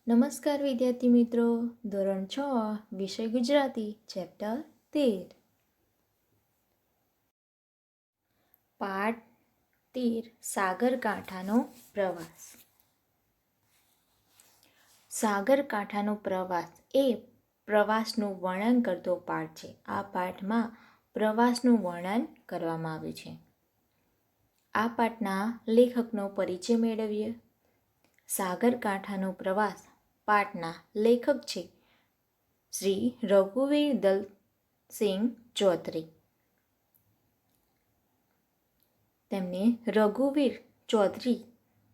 નમસ્કાર વિદ્યાર્થી મિત્રો, ધોરણ 6 વિષય ગુજરાતી, ચેપ્ટર 13. પાઠ 13 સાગરકાંઠાનો પ્રવાસ. સાગરકાંઠાનો પ્રવાસ એ પ્રવાસનું વર્ણન કરતો પાઠ છે. આ પાઠમાં પ્રવાસનું વર્ણન કરવામાં આવ્યું છે. આ પાઠના લેખકનો પરિચય મેળવીએ. સાગરકાંઠાનો પ્રવાસ પાઠના લેખક છે શ્રી રઘુવીર દલસિંહ ચૌધરી. તેમને રઘુવીર ચૌધરી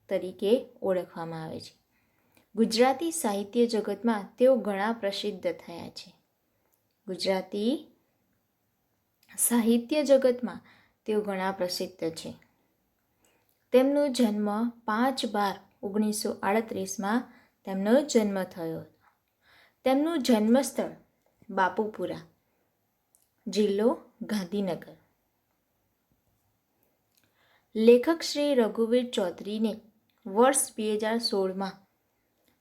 તરીકે ઓળખવામાં આવે છે. ગુજરાતી સાહિત્ય જગતમાં તેઓ ઘણા પ્રસિદ્ધ થયા છે. ગુજરાતી સાહિત્ય જગતમાં તેઓ ઘણા પ્રસિદ્ધ છે. તેમનો જન્મ 5/12/1938 તેમનો જન્મ થયો હતો. તેમનું જન્મસ્થળ બાપુપુરા, જિલ્લો ગાંધીનગર. લેખક શ્રી રઘુવીર ચૌધરીને વર્ષ 2016માં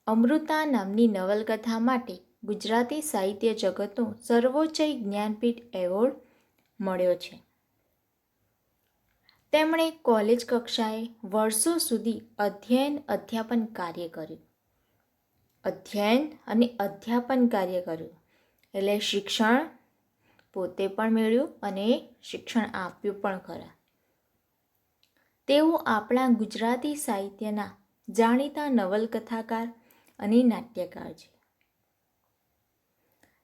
અમૃતા નામની નવલકથા માટે ગુજરાતી સાહિત્ય જગતનો સર્વોચ્ચ જ્ઞાનપીઠ એવોર્ડ મળ્યો છે. તેમણે કોલેજ કક્ષાએ વર્ષો સુધી અધ્યાપન કાર્ય કર્યું. એટલે શિક્ષણ પોતે પણ મેળવ્યું અને શિક્ષણ આપ્યું પણ ખરા. તેઓ આપણા ગુજરાતી સાહિત્યના જાણીતા નવલકથાકાર અને નાટ્યકાર છે.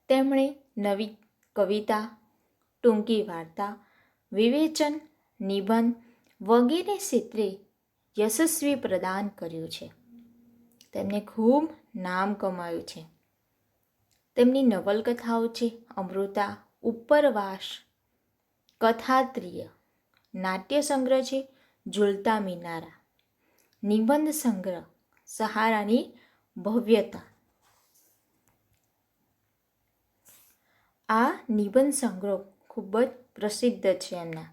તેમણે નવી કવિતા, ટૂંકી વાર્તા, વિવેચન, નિબંધ વગેરે ક્ષેત્રે યશસ્વી પ્રદાન કર્યું છે. તેમને ખૂબ નામ કમાયું છે. તેમની નવલકથાઓ છે અમૃતા, ઉપરવાસ, કથાત્રિય. નાટ્ય સંગ્રહ છે ઝૂલતા મિનારા. નિબંધ સંગ્રહ સહારાની ભવ્યતા. આ નિબંધ સંગ્રહ ખૂબ જ પ્રસિદ્ધ છે એમના.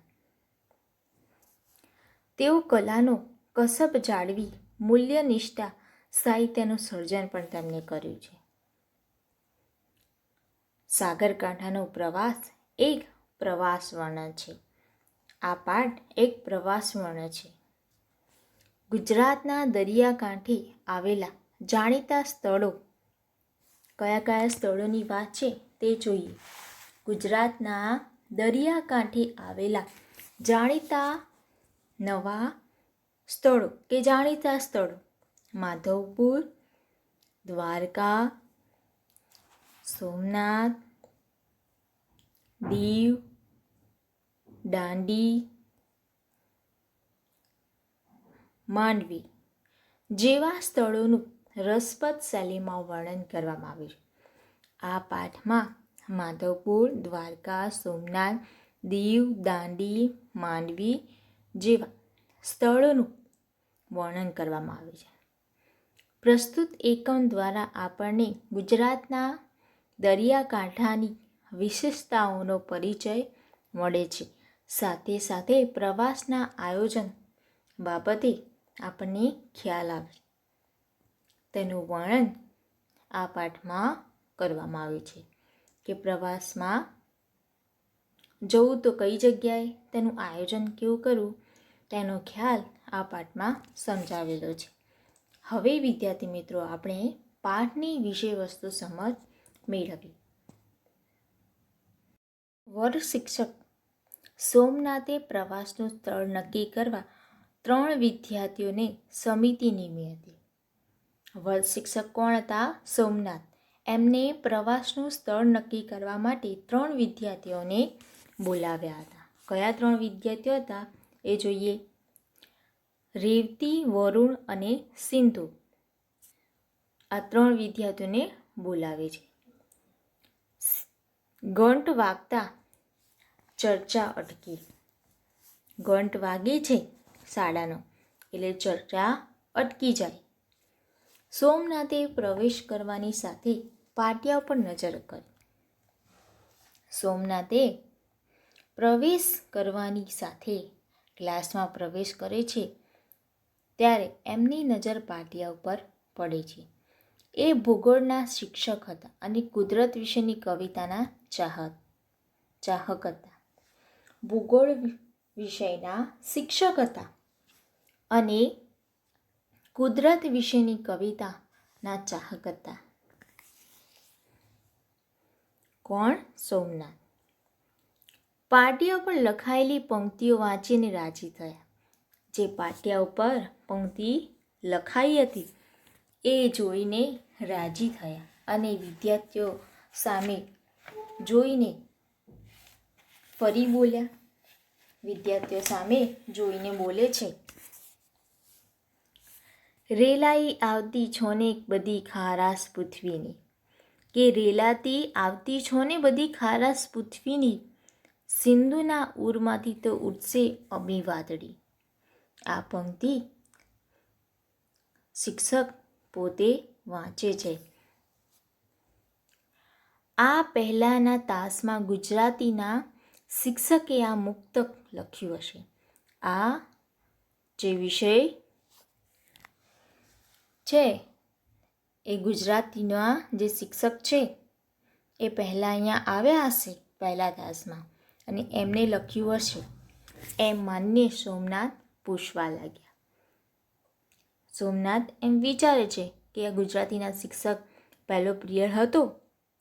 તેઓ કલાનો કસબ જાળવી મૂલ્યનિષ્ઠા સાહિત્યનું સર્જન પણ તેમણે કર્યું છે. સાગરકાંઠાનો પ્રવાસ એક પ્રવાસ વર્ણન છે. આ પાઠ એક પ્રવાસ વર્ણન છે. ગુજરાતના દરિયાકાંઠે આવેલા જાણીતા સ્થળો. કયા કયા સ્થળોની વાત છે તે જોઈએ. ગુજરાતના દરિયાકાંઠે આવેલા જાણીતા સ્થળો માધવપુર, દ્વારકા, સોમનાથ, દીવ, દાંડી, માંડવી જેવા સ્થળોનું રસપ્રદ શૈલીમાં વર્ણન કરવામાં આવ્યું છે. આ પાઠમાં માધવપુર, દ્વારકા, સોમનાથ, દીવ, દાંડી, માંડવી જેવા સ્થળોનું વર્ણન કરવામાં આવ્યું છે. પ્રસ્તુત એકમ દ્વારા આપણને ગુજરાતના દરિયાકાંઠાની વિશેષતાઓનો પરિચય મળે છે. સાથે સાથે પ્રવાસના આયોજન બાબતે આપણને ખ્યાલ આવે છે. તેનું વર્ણન આ પાઠમાં કરવામાં આવ્યું છે કે પ્રવાસમાં જવું તો કઈ જગ્યાએ, તેનું આયોજન કેવું કરવું, તેનો ખ્યાલ આ પાઠમાં સમજાવેલો છે. હવે વિદ્યાર્થી મિત્રો, આપણે પાઠની વિષય વસ્તુ સમજ મેળવીએ. વર્ગ શિક્ષક સોમનાથે પ્રવાસનું સ્થળ નક્કી કરવા 3 વિદ્યાર્થીઓને સમિતિ નીમી હતી. વર્ગ શિક્ષક કોણ હતા? સોમનાથ. એમને પ્રવાસનું સ્થળ નક્કી કરવા માટે 3 વિદ્યાર્થીઓને બોલાવ્યા હતા. કયા 3 વિદ્યાર્થીઓ હતા એ જોઈએ. રેવતી, વરુણ અને સિંધુ. આ 3 વિદ્યાર્થીઓને બોલાવે છે. ઘંટ વાગતા ચર્ચા અટકી. ઘંટ વાગે છે શાળાનો એટલે ચર્ચા અટકી જાય. સોમનાથે પ્રવેશ કરવાની સાથે પાટિયા ઉપર નજર કરી. સોમનાથે પ્રવેશ કરવાની સાથે ક્લાસમાં પ્રવેશ કરે છે ત્યારે એમની નજર પાટિયા ઉપર પડે છે. એ ભૂગોળના શિક્ષક હતા અને કુદરત વિશેની કવિતાના ચાહક હતા. ભૂગોળ વિષયના શિક્ષક હતા અને કુદરત વિશેની કવિતાના ચાહક હતા. કોણ? સોમનાથ. પાટિયા ઉપર લખાયેલી પંક્તિઓ વાંચીને રાજી થયા. જે પાટિયા ઉપર પંક્તિ લખાઈ હતી એ જોઈને રાજી થયા અને વિદ્યાર્થીઓ સામે જોઈને ફરી બોલ્યા. વિદ્યાર્થીઓ સામે જોઈને બોલે છે, રેલાઈ આવતી છોને બધી ખારાશ પૃથ્વીની, કે રેલાતી આવતી છોને બધી ખારાશ પૃથ્વીની, સિંધુના ઉરમાંથી તો ઉઠશે અમી વાદળી. આ પંક્તિ શિક્ષક પોતે વાંચે છે. આ પહેલાંના તાસમાં ગુજરાતીના શિક્ષકે આ મુક્તક લખ્યું હશે. આ જે વિષય છે એ ગુજરાતીના જે શિક્ષક છે એ પહેલાં અહીંયા આવ્યા હશે પહેલા તાસમાં અને એમને લખ્યું હશે એમ માન્ય સોમનાથ પૂછવા લાગ્યા. સોમનાથ એમ વિચારે છે કે આ ગુજરાતીના શિક્ષક પહેલો પિરિયડ હતો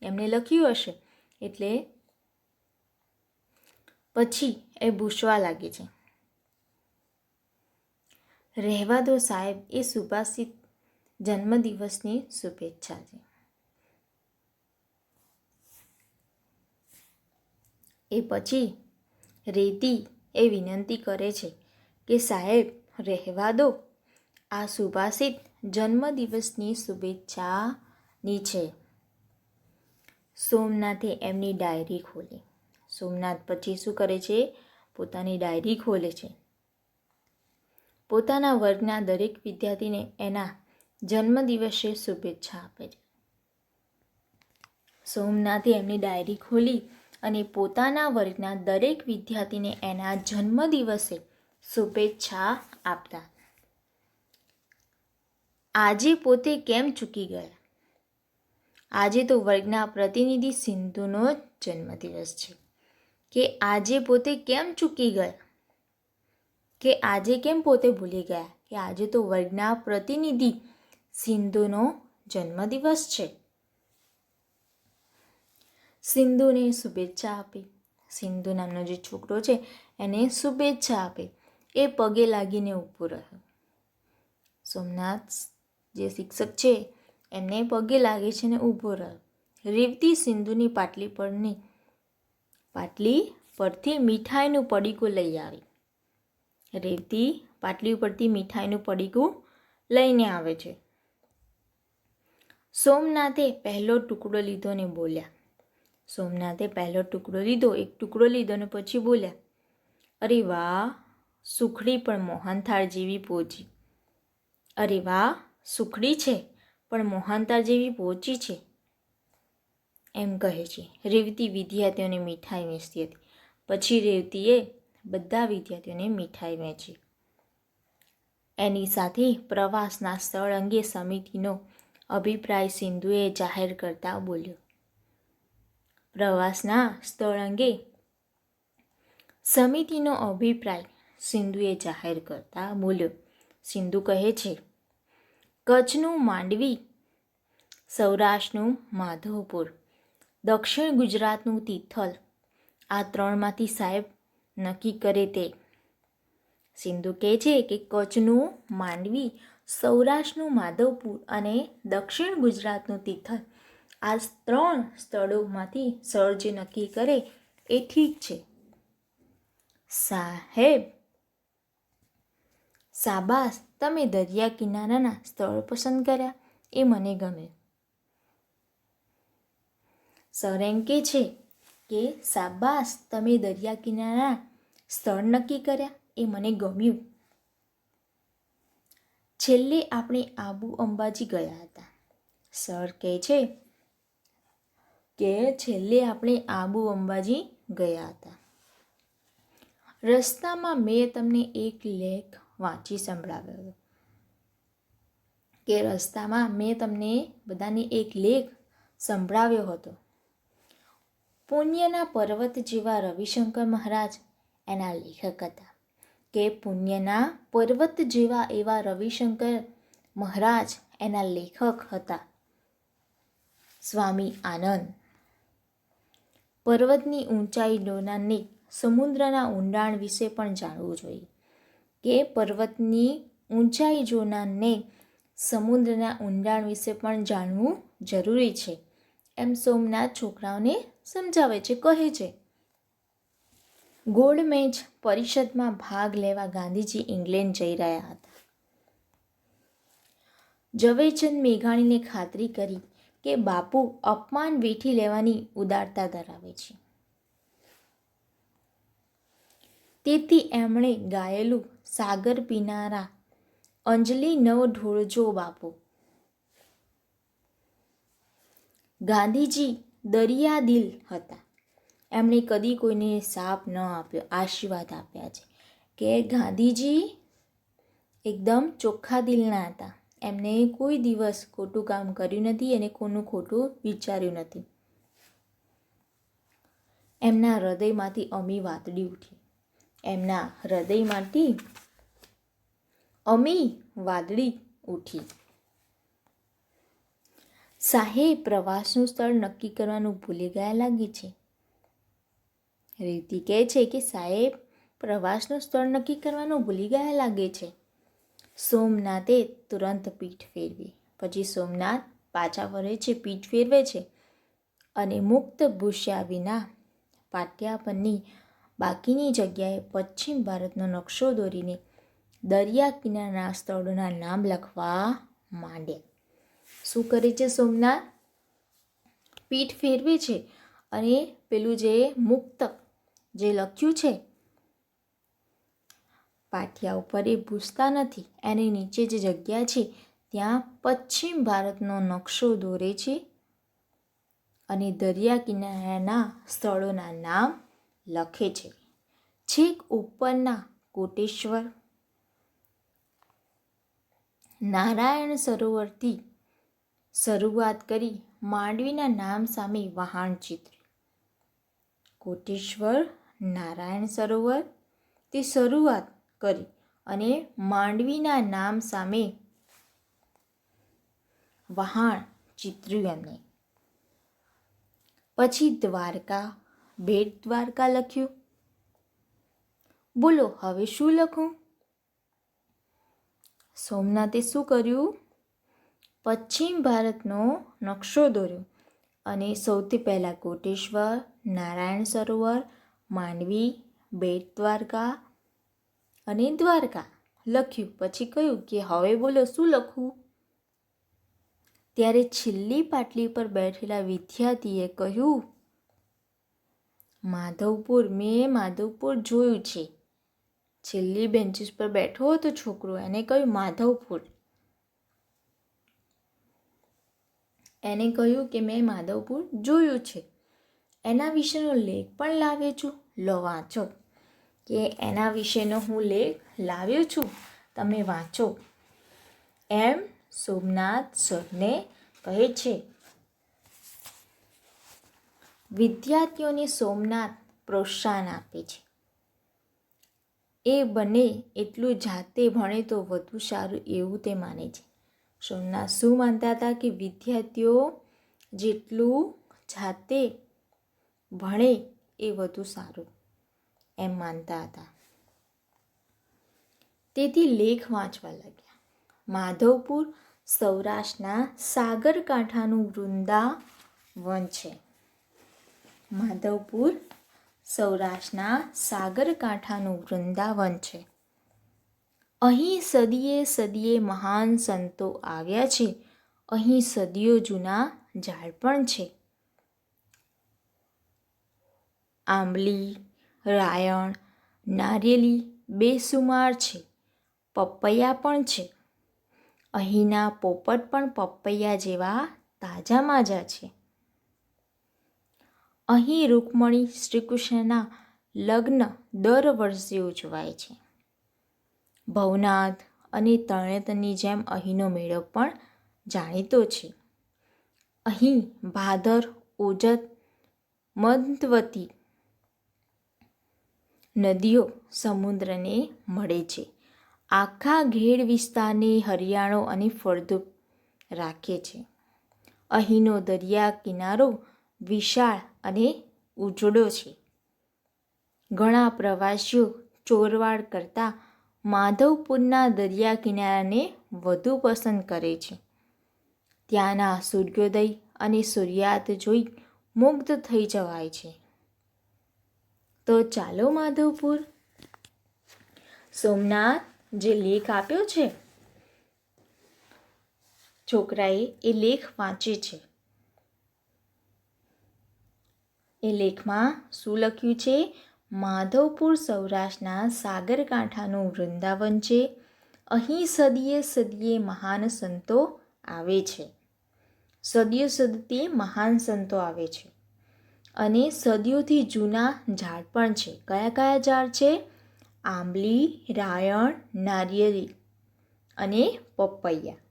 એમને લખ્યું હશે એટલે પછી એ પૂછવા લાગે છે, રહેવા દો સાહેબ, એ સુભાષિત જન્મદિવસની શુભેચ્છા છે. એ પછી રેતી એ વિનંતી કરે છે કે સાહેબ રહેવા દો, આ સુભાષિત જન્મદિવસની શુભેચ્છાની છે. સોમનાથે એમની ડાયરી ખોલી. સોમનાથ પછી શું કરે છે? પોતાની ડાયરી ખોલે છે. પોતાના વર્ગના દરેક વિદ્યાર્થીને એના જન્મદિવસે શુભેચ્છા આપે છે. સોમનાથે એમની ડાયરી ખોલી અને પોતાના વર્ગના દરેક વિદ્યાર્થીને એના જન્મદિવસે શુભેચ્છા આપતા. આજે પોતે કેમ ચૂકી ગયા? આજે તો વર્ગના પ્રતિનિધિ સિંધુનો જ જન્મદિવસ છે. કે આજે પોતે કેમ ચૂકી ગયા? કે આજે કેમ પોતે ભૂલી ગયા કે આજે તો વર્ગના પ્રતિનિધિ સિંધુનો જન્મદિવસ છે. સિંધુને શુભેચ્છા આપી. સિંધુ નામનો જે છોકરો છે એને શુભેચ્છા આપે. એ પગે લાગીને ઊભો રહ્યો. સોમનાથ જે શિક્ષક છે એમને પગે લાગે છે ને ઊભો રહ્યો. રેવતી સિંધુની પાટલી પરથી મીઠાઈનું પડીકું લઈ આવી. રેવતી પાટલી ઉપરથી મીઠાઈનું પડીકું લઈને આવે છે. સોમનાથે પહેલો ટુકડો લીધો ને બોલ્યા. સોમનાથે પહેલો ટુકડો લીધો, એક ટુકડો લીધો ને પછી બોલ્યા, અરે વાહ, સુખડી પણ મોહનથાળ જેવી પહોંચી. અરે વાહ, સુખડી છે પણ મોહનથાળ જેવી પહોંચી છે એમ કહે છે. રેવતી વિદ્યાર્થીઓને મીઠાઈ વેચતી હતી. પછી રેવતીએ બધા વિદ્યાર્થીઓને મીઠાઈ વેચી. એની સાથે પ્રવાસના સ્થળ અંગે સમિતિનો અભિપ્રાય સિંધુએ જાહેર કરતા બોલ્યો. પ્રવાસના સ્થળ અંગે સમિતિનો અભિપ્રાય સિંધુએ જાહેર કરતા બોલ્યો. સિંધુ કહે છે, કચ્છનું માંડવી, સૌરાષ્ટ્રનું માધવપુર, દક્ષિણ ગુજરાતનું તિથલ, આ ત્રણમાંથી સાહેબ નક્કી કરે તે. સિંધુ કહે છે કે કચ્છનું માંડવી, સૌરાષ્ટ્રનું માધવપુર અને દક્ષિણ ગુજરાતનું તિથલ, આ ત્રણ સ્થળોમાંથી સર જે નક્કી કરે એ ઠીક છે. સાહેબ, શાબાશ, તમે દરિયા કિનારાના સ્થળ પસંદ કર્યા, એ મને ગમે. સર એમ કહે છે કે શાબાશ, તમે દરિયા કિનારાના સ્થળ નક્કી કર્યા, એ મને ગમ્યું. છેલ્લે આપણે આબુ અંબાજી ગયા હતા. સર કહે છે કે છેલ્લે આપણે આબુ અંબાજી ગયા હતા. રસ્તામાં મેં તમને એક લેખ વાંચી સંભળાવ્યો હતો. કે રસ્તામાં મેં તમને બધાને એક લેખ સંભળાવ્યો હતો. પુણ્યના પર્વત જેવા રવિશંકર મહારાજ એના લેખક હતા. કે પુણ્યના પર્વત જેવા એવા રવિશંકર મહારાજ એના લેખક હતા. સ્વામી આનંદ. પર્વતની ઊંચાઈ જોનારને સમુદ્રના ઊંડાણ વિશે પણ જાણવું જોઈએ. કે પર્વતની ઊંચાઈ જોનારને સમુદ્રના ઊંડાણ વિશે પણ જાણવું જરૂરી છે, એમ સોમનાથ છોકરાઓને સમજાવે છે, કહે છે. ગોળમેજ પરિષદમાં ભાગ લેવા ગાંધીજી ઇંગ્લેન્ડ જઈ રહ્યા હતા. ઝવેરચંદ મેઘાણીને ખાતરી કરી કે બાપુ અપમાન વેઠી લેવાની ઉદારતા ધરાવે છે. તેથી એમણે ગાયેલું સાગર પીનારા અંજલિ નવ ઢોળજો બાપુ. ગાંધીજી દરિયાદિલ હતા. એમણે કદી કોઈને શાપ ન આપ્યો, આશીર્વાદ આપ્યા છે. કે ગાંધીજી એકદમ ચોખ્ખા દિલના હતા. એમને કોઈ દિવસ ખોટું કામ કર્યું નથી અને કોઈનું ખોટું વિચાર્યું નથી. એમના હૃદયમાંથી અમી વાતડી ઉઠી. એમના હૃદયમાંથી અમી વાદળી ઉઠી. સાહેબ પ્રવાસનું સ્થળ નક્કી કરવાનું ભૂલી ગયા લાગે છે. રીતિ કહે છે કે સાહેબ પ્રવાસનું સ્થળ નક્કી કરવાનું ભૂલી ગયા લાગે છે. સોમનાથે તુરંત પીઠ ફેરવી. પછી સોમનાથ પાછા ફરે છે, પીઠ ફેરવે છે અને મુક્ત ભૂસ્યા વિના પાટિયા પરની બાકીની જગ્યાએ પશ્ચિમ ભારતનો નકશો દોરીને દરિયા કિનારાના સ્થળોના નામ લખવા માંડ્યા. શું કરે છે સોમનાથ? પીઠ ફેરવે છે અને પેલું જે મુક્ત જે લખ્યું છે પાટિયા ઉપર એ ભૂસતા નથી. એની નીચે જે જગ્યા છે ત્યાં પશ્ચિમ ભારતનો નકશો દોરે છે અને દરિયા કિનારાના સ્થળોના નામ લખે છે. છેક ઉપરના કોટેશ્વર, નારાયણ સરોવરથી શરૂઆત કરી માંડવીના નામ સામે વહાણ ચિત્ર. કોટેશ્વર, નારાયણ સરોવરથી શરૂઆત કરી અને માંડવીના નામ સામે વહાણ ચિત્ર્યું એમને. પછી દ્વારકા, બેટ દ્વારકા લખ્યું. બોલો હવે શું લખું? સોમનાથે શું કર્યું? પશ્ચિમ ભારતનો નકશો દોર્યો અને સૌથી પહેલાં કોટેશ્વર, નારાયણ સરોવર, માંડવી, બેટ દ્વારકા અને દ્વારકા લખ્યું. પછી કહ્યું કે હવે બોલો શું લખું? ત્યારે છેલ્લી પાટલી પર બેઠેલા વિદ્યાર્થીએ કહ્યું, માધવપુર. મેં માધવપુર જોયું છે. છેલ્લી બેન્ચીસ પર બેઠો હતો છોકરો, એને કહ્યું માધવપુર. એને કહ્યું કે મેં માધવપુર જોયું છે. એના વિશેનો લેખ પણ લાવ્યો છું, લો વાંચો. કે એના વિશેનો હું લેખ લાવ્યો છું, તમે વાંચો, એમ સોમનાથ સરને કહે છે. વિદ્યાર્થીઓને સોમનાથ પ્રોત્સાહન આપે છે. એ બને એટલું જાતે ભણે તો વધુ સારું એવું તે માને છે. સોમનાથ શું માનતા હતા? કે વિદ્યાર્થીઓ જેટલું જાતે ભણે એ વધુ સારું એમ માનતા હતા. તેથી લેખ વાંચવા લાગ્યા. માધવપુર સૌરાષ્ટ્રના સાગરકાંઠાનું વૃંદાવન છે. માધવપુર સૌરાષ્ટ્રના સાગરકાંઠાનું વૃંદાવન છે. અહીં સદીએ સદીએ મહાન સંતો આવ્યા છે. અહીં સદીઓ જૂના ઝાડ પણ છે. આંબલી, રાયણ, નારિયેલી બેસુમાર છે. પપૈયા પણ છે. અહીંના પોપટ પણ પપૈયા જેવા તાજા માજા છે. અહીં રૂકમણી શ્રીકૃષ્ણના લગ્ન દર વર્ષે ઉજવાય છે. ભવનાથ, અને તરણેતરની જેમ અહીંનો મેળો પણ જાણીતો છે. અહીં ભાદર, ઓજત, મધવતી નદીઓ સમુદ્રને મળે છે. આખા ઘેડ વિસ્તારને હરિયાળો અને ફળદ્રુપ રાખે છે. અહીંનો દરિયા કિનારો વિશાળ અને ઉજળો છે. ઘણા પ્રવાસીઓ ચોરવાડ કરતાં માધવપુરના દરિયા કિનારાને વધુ પસંદ કરે છે. ત્યાંના સૂર્યોદય અને સૂર્યાસ્ત જોઈ મુગ્ધ થઈ જવાય છે. તો ચાલો માધવપુર. સોમનાથ જે લેખ આપ્યો છે છોકરાએ એ લેખ વાંચે છે. એ લેખમાં શું લખ્યું છે? માધવપુર સૌરાષ્ટ્રના સાગરકાંઠાનું વૃંદાવન છે. અહીં સદીએ સદીએ મહાન સંતો આવે છે. સદીઓ સદીએ મહાન સંતો આવે છે અને સદીઓથી જૂના ઝાડ પણ છે. કયા કયા ઝાડ છે? આંબલી, રાયણ, નારિયેળી અને પપૈયા.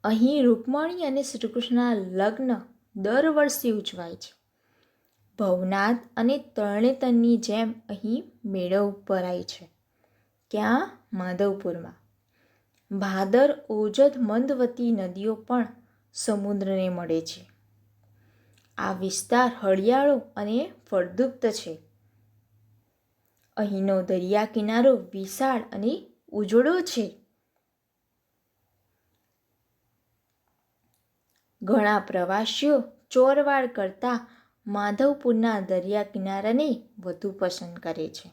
અહીં રૂકમણી અને શ્રીકૃષ્ણના લગ્ન દર વર્ષે ઉજવાય છે. ભવનાથ અને તરણેતરની જેમ અહીં મેળો ભરાય છે. ક્યાં? માધવપુરમાં. ભાદર, ઓજત, મંદવતી નદીઓ પણ સમુદ્રને મળે છે. આ વિસ્તાર હરિયાળો અને ફળદ્રુપ છે. અહીંનો દરિયા કિનારો વિશાળ અને ઉજળો છે. ઘણા પ્રવાસીઓ ચોરવાડ કરતાં માધવપુરના દરિયા કિનારાને વધુ પસંદ કરે છે.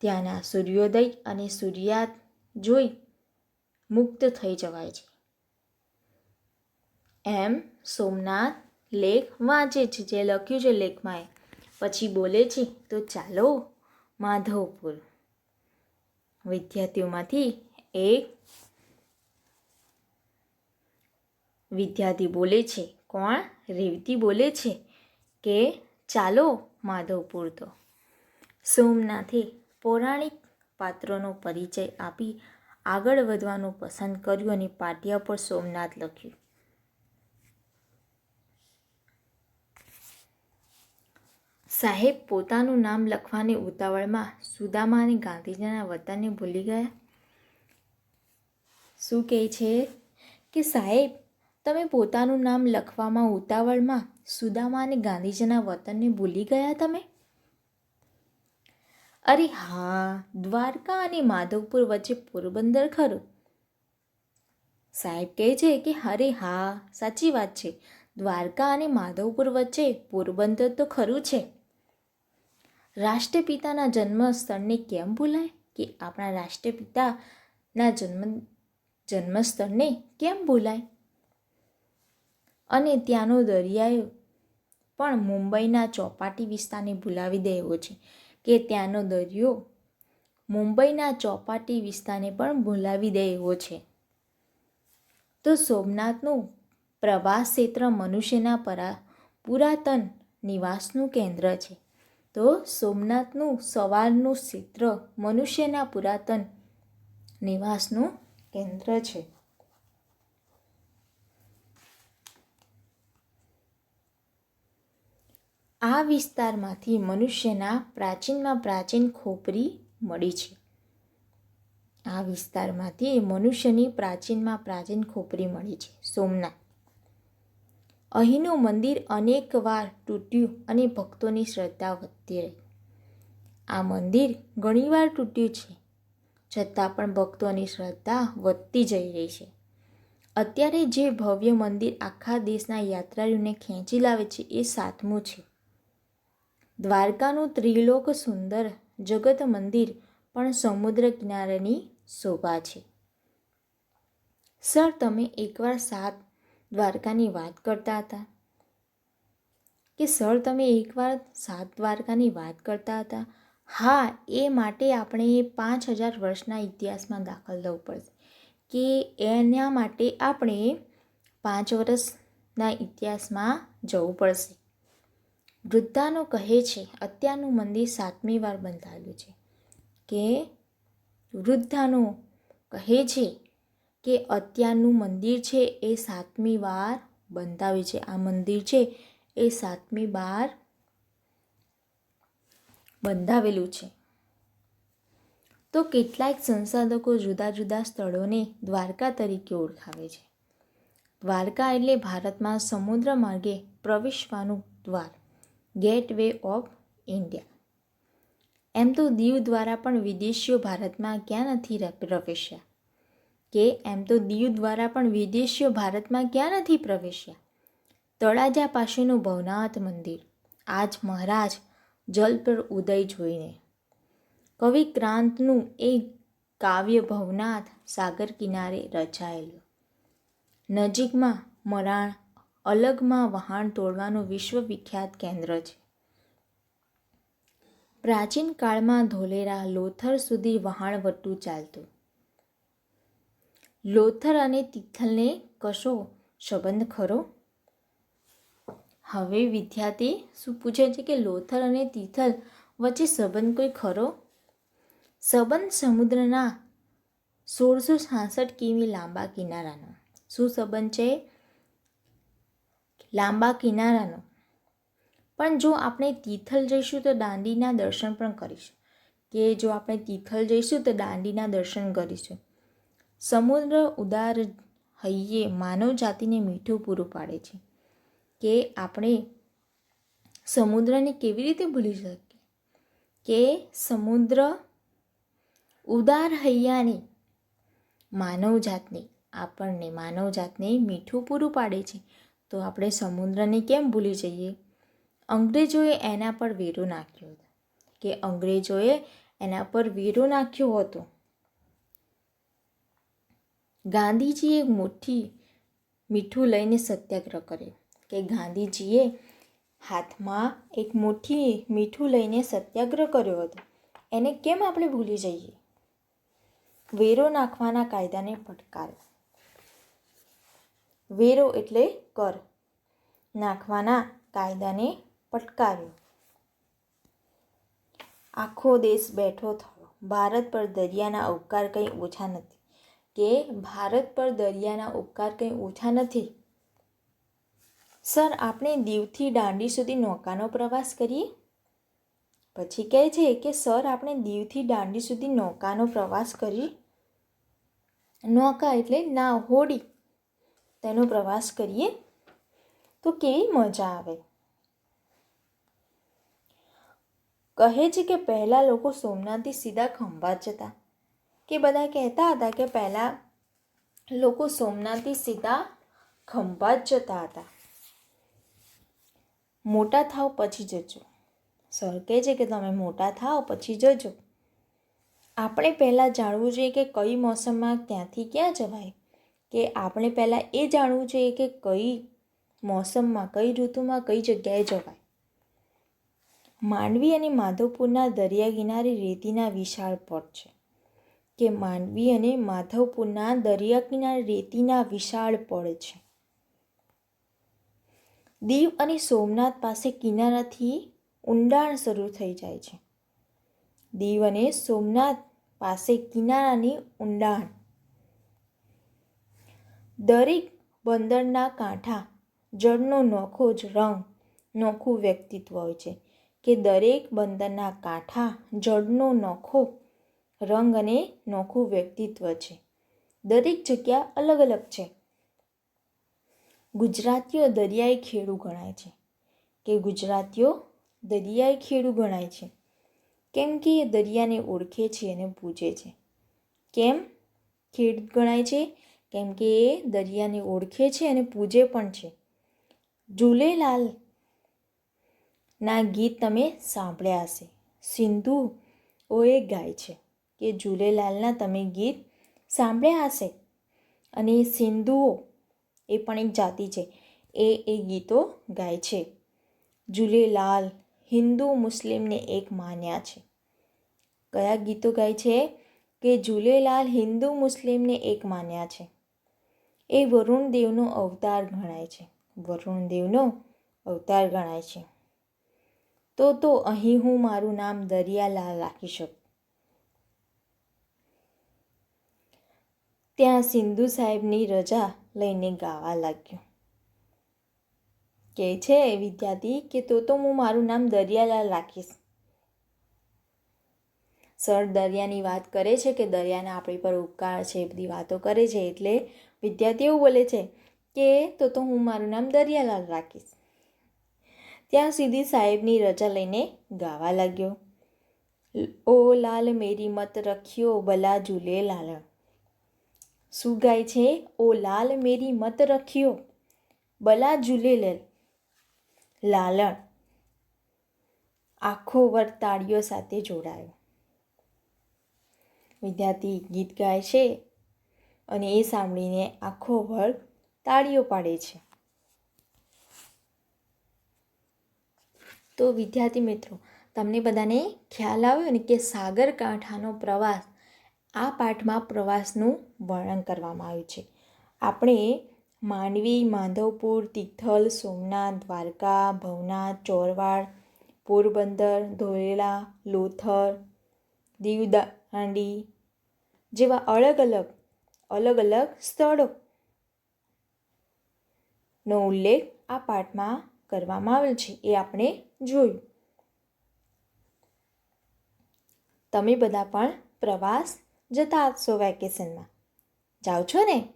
ત્યાંના સૂર્યોદય અને સૂર્યાસ્ત જોઈ મુગ્ધ થઈ જવાય છે. એમ સોમનાથ લેખ વાંચે છે, જે લખ્યું છે લેખમાં. પછી બોલે છે, તો ચાલો માધવપુર. વિદ્યાર્થીઓમાંથી એક વિદ્યાર્થી બોલે છે. કોણ? રેવતી બોલે છે કે ચાલો માધવપુર. તો સોમનાથે પૌરાણિક પાત્રોનો પરિચય આપી આગળ વધવાનું પસંદ કર્યું અને પાટિયા પર સોમનાથ લખ્યું. સાહેબ પોતાનું નામ લખવાની ઉતાવળમાં સુદામા અને ગાંધીજીના વતનને ભૂલી ગયા. શું કહે છે કે સાહેબ તમે પોતાનું નામ લખવામાં ઉતાવળમાં સુદામા અને ગાંધીજીના વતનને ભૂલી ગયા તમે? અરે હા, દ્વારકા અને માધવપુર વચ્ચે પોરબંદર ખરું. સાહેબ કહે છે કે અરે હા, સાચી વાત છે. દ્વારકા અને માધવપુર વચ્ચે પોરબંદર તો ખરું છે. રાષ્ટ્રપિતાના જન્મ સ્થળને કેમ ભૂલાય? કે આપણા રાષ્ટ્રપિતાના જન્મસ્થળને કેમ ભૂલાય? અને ત્યાંનો દરિયાયો પણ મુંબઈના ચોપાટી વિસ્તારને ભૂલાવી દે એવો છે. કે ત્યાંનો દરિયો મુંબઈના ચોપાટી વિસ્તારને પણ ભૂલાવી દે એવો છે. તો સોમનાથનું પ્રવાસ ક્ષેત્ર મનુષ્યના પુરાતન નિવાસનું કેન્દ્ર છે. તો સોમનાથનું સવારનું ક્ષેત્ર મનુષ્યના પુરાતન નિવાસનું કેન્દ્ર છે. આ વિસ્તારમાંથી મનુષ્યના પ્રાચીનમાં પ્રાચીન ખોપરી મળી છે. આ વિસ્તારમાંથી મનુષ્યની પ્રાચીનમાં પ્રાચીન ખોપરી મળી છે. સોમનાથ અહીંનું મંદિર અનેક વાર તૂટ્યું અને ભક્તોની શ્રદ્ધા વધતી રહી. આ મંદિર ઘણીવાર તૂટ્યું છે, છતાં પણ ભક્તોની શ્રદ્ધા વધતી જઈ રહી છે. અત્યારે જે ભવ્ય મંદિર આખા દેશના યાત્રાળુઓને ખેંચી લાવે છે એ 7મું છે. દ્વારકાનું ત્રિલોક સુંદર જગત મંદિર પણ સમુદ્ર કિનારાની શોભા છે. સર તમે એકવાર સાત દ્વારકાની વાત કરતા હતા કે સર તમે એકવાર સાત દ્વારકાની વાત કરતા હતા. હા, એ માટે આપણે 5000 વર્ષના ઇતિહાસમાં દાખલ થવું પડશે. કે એના માટે આપણે 5 વર્ષના ઇતિહાસમાં જવું પડશે. વૃદ્ધાનો કહે છે અત્યારનું મંદિર 7મી વાર બંધાયેલું છે. કે વૃદ્ધાનો કહે છે કે અત્યારનું મંદિર છે એ 7મી વાર બંધાવ્યું છે. આ મંદિર છે એ 7મી વાર બંધાવેલું છે. તો કેટલાક સંશોધકો જુદા જુદા સ્થળોને દ્વારકા તરીકે ઓળખાવે છે. દ્વારકા એટલે ભારતમાં સમુદ્ર માર્ગે પ્રવેશવાનું દ્વાર, ગેટ વે ઓફ ઇન્ડિયા. એમ તો દીવ દ્વારા પણ વિદેશીઓ ભારતમાં ક્યાં નથી પ્રવેશ્યા તળાજા પાસેનું ભવનાથ મંદિર આજ મહારાજ જલ પર ઉદય જોઈને. કવિ ક્રાંતનું એક કાવ્ય ભવનાથ સાગર કિનારે રચાયેલું. નજીકમાં મરાણ, અલગમાં વહાણ તોડવાનું વિશ્વવિખ્યાત કેન્દ્ર છે. પ્રાચીન કાળમાં ધોલેરા લોથર સુધી વહાણવટું ચાલતું. લોથર અને તિથલને કશો સંબંધ ખરો? હવે વિદ્યાર્થી શું પૂછે છે કે લોથર અને તિથલ વચ્ચે સંબંધ કોઈ ખરો? સંબંધ સમુદ્રના 1666 કિમી લાંબા કિનારાનો. શું સંબંધ છે? લાંબા કિનારાનો. પણ જો આપણે તિથલ જઈશું તો દાંડીના દર્શન પણ કરીશું. સમુદ્ર ઉદાર હૈયે માનવ જાતિને મીઠું પૂરું પાડે છે કે આપણે સમુદ્રને કેવી રીતે ભૂલી શકીએ? કે સમુદ્ર ઉદાર હૈયાને માનવ જાતને મીઠું પૂરું પાડે છે, તો આપણે સમુદ્રને કેમ ભૂલી જઈએ? અંગ્રેજોએ એના પર વેરો નાખ્યો હતો. ગાંધીજીએ મીઠું લઈને સત્યાગ્રહ કર્યો. ગાંધીજીએ હાથમાં એક મુઠ્ઠી મીઠું લઈને સત્યાગ્રહ કર્યો હતો. એને કેમ આપણે ભૂલી જઈએ? વેરો નાખવાના કાયદાને ફટકાર્યો. વેરો એટલે કર નાખવાના કાયદાને ફટકાર્યો. આખો દેશ બેઠો થયો. ભારત પર દરિયાના ઉપકાર કંઈ ઓછા નથી. સર, આપણે દીવથી દાંડી સુધી નૌકાનો પ્રવાસ કરીએ? પછી કહે છે કે સર, આપણે દીવથી દાંડી સુધી નૌકાનો પ્રવાસ કરીએ. નૌકા એટલે નાવ, હોડી. તેનો પ્રવાસ કરીએ તો કેવી મજા આવે. કહે છે કે પહેલાં લોકો સોમનાથથી સીધા ખંભાત જતા. કે બધા કહેતા હતા કે પહેલાં લોકો સોમનાથથી સીધા ખંભાત જતા હતા. મોટા થાવ પછી જજો. સર કહે છે કે તમે મોટા થાવ પછી જજો. આપણે પહેલાં જાણવું જોઈએ કે કઈ મોસમમાં ક્યાંથી ક્યાં જવાય. કે આપણે પહેલાં એ જાણવું જોઈએ કે કઈ મોસમમાં, કઈ ઋતુમાં કઈ જગ્યાએ જવાય. માંડવી અને માધવપુરના દરિયા કિનારે રેતીના વિશાળ પટ છે. દીવ અને સોમનાથ પાસે કિનારાથી ઊંડાણ શરૂ થઈ જાય છે. દીવ અને સોમનાથ પાસે કિનારાની ઊંડાણ. દરેક બંદરના કાંઠા જળનો નોખો જ રંગ, નોખું વ્યક્તિત્વ હોય છે. કે દરેક બંદરના કાંઠા જળનો નોખો રંગ અને નોખું વ્યક્તિત્વ છે. દરેક જગ્યા અલગ અલગ છે. ગુજરાતીઓ દરિયાઈ ખેડૂ ગણાય છે. કેમ કે એ દરિયાને ઓળખે છે અને પૂજે છે. કેમ ખેડૂત ગણાય છે? કેમ કે એ દરિયાને ઓળખે છે અને પૂજે પણ છે. ઝૂલેલાલના ગીત તમે સાંભળ્યા હશે. સિંધુઓએ ગાય છે કે ઝૂલેલાલના તમે ગીત સાંભળ્યા હશે. અને સિંધુઓ એ પણ એક જાતિ છે. એ ગીતો ગાય છે. ઝૂલેલાલ હિન્દુ મુસ્લિમને એક માન્યા છે. કયા ગીતો ગાય છે? કે ઝૂલેલાલ હિન્દુ મુસ્લિમને એક માન્યા છે. એ વરુણદેવનો અવતાર ગણાય છે. તો અહીં હું મારું નામ દરિયાલાલ રાખી શકું. ત્યાં સિંધુ સાહેબની રજા લઈને ગાવા લાગ્યો. કહે છે વિદ્યાર્થી કે તો હું મારું નામ દરિયાલાલ રાખીશ. સર દરિયાની વાત કરે છે કે દરિયાના આપણી પર ઉપકાર છે, એ બધી વાતો કરે છે, એટલે વિદ્યાર્થી એવું બોલે છે કે તો હું મારું નામ દરિયાલાલ રાખીશ. ત્યાં સુધી સાહેબની રજા લઈને ગાવા લાગ્યો. ઓ લાલ મેરી મત રખ્યો ભલા ઝૂલે લાલણ. શું ગાય છે? ઓ લાલ મેરી મત રખ્યો ભલા ઝૂલે લાલણ. આખો વર્ગ તાળીઓ સાથે જોડાયો. વિદ્યાર્થી ગીત ગાય છે અને એ સાંભળીને આખો વર્ગ તાળીઓ પાડે છે. તો વિદ્યાર્થી મિત્રો, તમને બધાને ખ્યાલ આવ્યો ને કે સાગરકાંઠાનો પ્રવાસ, આ પાઠમાં પ્રવાસનું વર્ણન કરવામાં આવ્યું છે. આપણે માંડવી, માધવપુર, તિથલ, સોમનાથ, દ્વારકા, ભવનાથ, ચોરવાડ, પોરબંદર, ધોલેરા, લોથલ, દીવ દાંડી જેવા અલગ અલગ સ્થળોનો ઉલ્લેખ આ પાઠમાં કરવામાં આવેલ છે, એ આપણે જોયું. તમે બધા પણ પ્રવાસ જતા હશો વેકેશનમાં. જાઓ છો ને?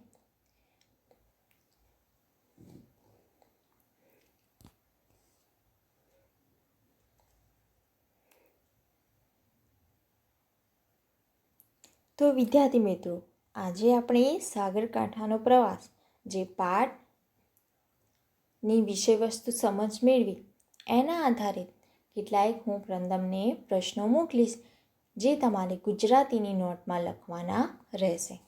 તો વિદ્યાર્થી મિત્રો, આજે આપણે સાગરકાંઠાનો પ્રવાસ જે પાઠની વિષયવસ્તુ સમજ મેળવી, એના આધારે કેટલાક હું તમને પ્રશ્નો મોકલીશ, જે તમારે ગુજરાતીની નોટમાં લખવાના રહેશે.